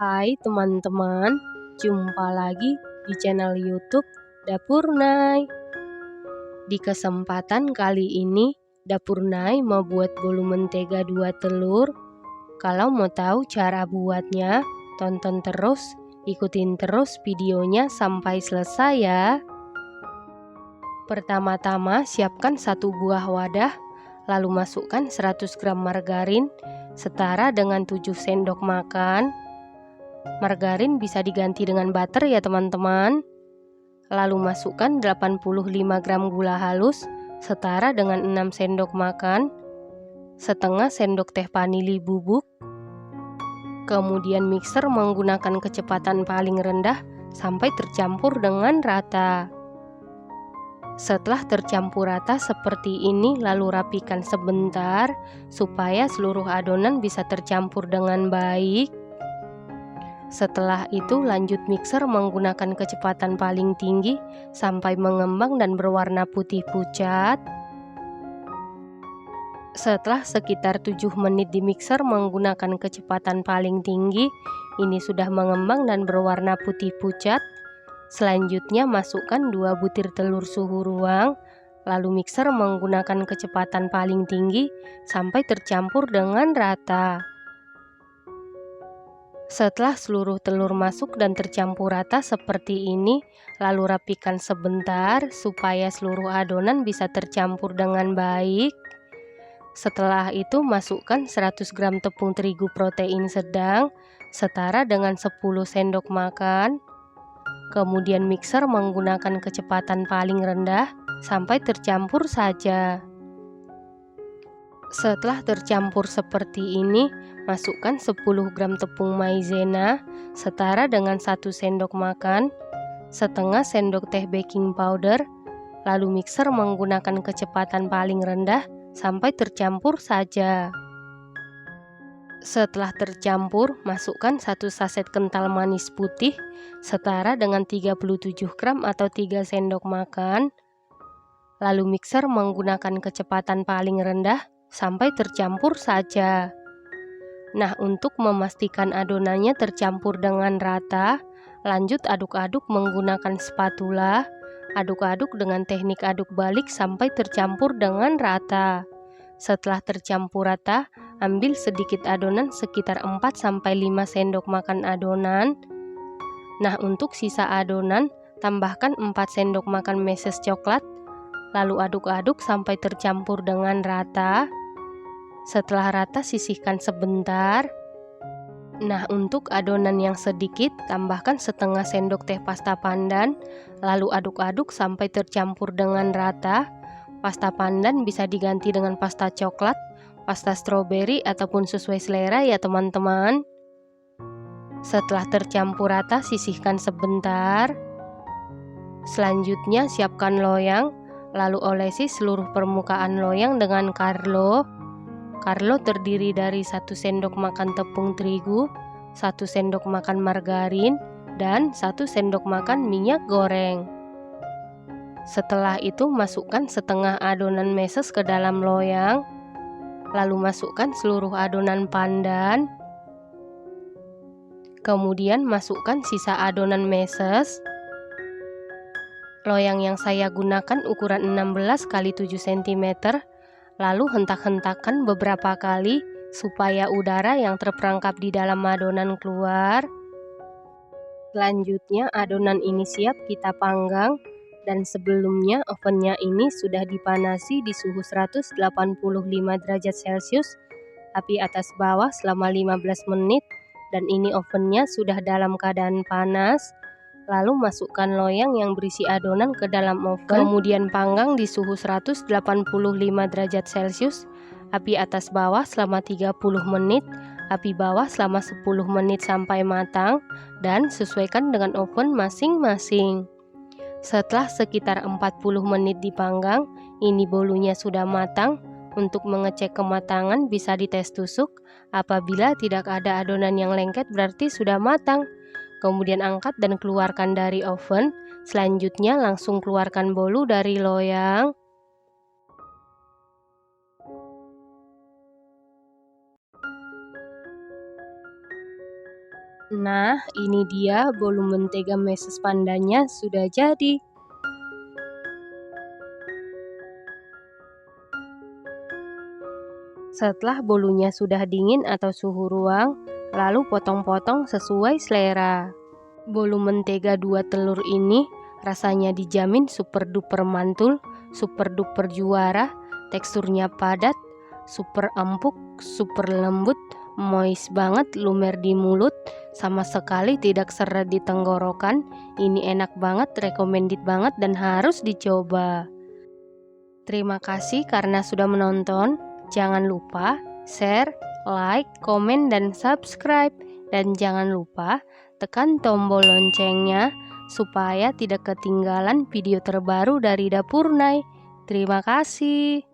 Hai teman-teman, jumpa lagi di channel YouTube Dapur Nay. Di kesempatan kali ini, Dapur Nay mau buat bolu mentega 2 telur. Kalau mau tahu cara buatnya, tonton terus, ikutin terus videonya sampai selesai ya. Pertama-tama siapkan 1 buah wadah, lalu masukkan 100 gram margarin setara dengan 7 sendok makan. Margarin bisa diganti dengan butter ya teman-teman. Lalu masukkan 85 gram gula halus setara dengan 6 sendok makan, setengah sendok teh vanili bubuk. Kemudian mixer menggunakan kecepatan paling rendah sampai tercampur dengan rata. Setelah tercampur rata seperti ini, lalu rapikan sebentar supaya seluruh adonan bisa tercampur dengan baik. Setelah itu lanjut mixer menggunakan kecepatan paling tinggi sampai mengembang dan berwarna putih pucat. Setelah sekitar 7 menit di mixer menggunakan kecepatan paling tinggi, ini sudah mengembang dan berwarna putih pucat. Selanjutnya masukkan 2 butir telur suhu ruang, lalu mixer menggunakan kecepatan paling tinggi sampai tercampur dengan rata. Setelah seluruh telur masuk dan tercampur rata seperti ini, lalu rapikan sebentar supaya seluruh adonan bisa tercampur dengan baik. Setelah itu masukkan 100 gram tepung terigu protein sedang setara dengan 10 sendok makan. Kemudian mixer menggunakan kecepatan paling rendah sampai tercampur saja. Setelah tercampur seperti ini, masukkan 10 gram tepung maizena setara dengan 1 sendok makan, setengah sendok teh baking powder, lalu mixer menggunakan kecepatan paling rendah sampai tercampur saja. Setelah tercampur, masukkan 1 saset kental manis putih setara dengan 37 gram atau 3 sendok makan. Lalu mixer menggunakan kecepatan paling rendah sampai tercampur saja. Nah, untuk memastikan adonannya tercampur dengan rata, lanjut aduk-aduk menggunakan spatula. Aduk-aduk dengan teknik aduk balik sampai tercampur dengan rata. Setelah tercampur rata, ambil sedikit adonan sekitar 4-5 sendok makan adonan. Nah, untuk sisa adonan, tambahkan 4 sendok makan meses coklat, lalu aduk-aduk sampai tercampur dengan rata. Setelah rata, sisihkan sebentar. Nah, untuk adonan yang sedikit, tambahkan setengah sendok teh pasta pandan, lalu aduk-aduk sampai tercampur dengan rata. Pasta pandan bisa diganti dengan pasta coklat, pasta stroberi, ataupun sesuai selera ya teman-teman. Setelah tercampur rata, sisihkan sebentar. Selanjutnya siapkan loyang, lalu olesi seluruh permukaan loyang dengan Karlo. Karlo terdiri dari 1 sendok makan tepung terigu, 1 sendok makan margarin, dan 1 sendok makan minyak goreng. Setelah itu masukkan setengah adonan meses ke dalam loyang, lalu masukkan seluruh adonan pandan. Kemudian masukkan sisa adonan meses. Loyang yang saya gunakan ukuran 16 x 7 cm, lalu hentak-hentakan beberapa kali supaya udara yang terperangkap di dalam adonan keluar. Selanjutnya adonan ini siap kita panggang, dan sebelumnya ovennya ini sudah dipanasi di suhu 185 derajat Celcius, api atas bawah selama 15 menit, dan ini ovennya sudah dalam keadaan panas. Lalu masukkan loyang yang berisi adonan ke dalam oven, kemudian panggang di suhu 185 derajat Celcius, api atas bawah selama 30 menit, api bawah selama 10 menit sampai matang, dan sesuaikan dengan oven masing-masing. Setelah sekitar 40 menit dipanggang, ini bolunya sudah matang. Untuk mengecek kematangan bisa dites tusuk. Apabila tidak ada adonan yang lengket berarti sudah matang. Kemudian angkat dan keluarkan dari oven. Selanjutnya langsung keluarkan bolu dari loyang. Nah, ini dia bolu mentega meses pandanya sudah jadi. Setelah bolunya sudah dingin atau suhu ruang, lalu potong-potong sesuai selera. Bolu mentega 2 telur ini rasanya dijamin super duper mantul, super duper juara, teksturnya padat, super empuk, super lembut, moist banget, lumer di mulut, sama sekali tidak seret di tenggorokan. Ini enak banget, recommended banget dan harus dicoba. Terima kasih karena sudah menonton. Jangan lupa share, like, komen, dan subscribe. Dan jangan lupa tekan tombol loncengnya supaya tidak ketinggalan video terbaru dari Dapur Nay. Terima kasih.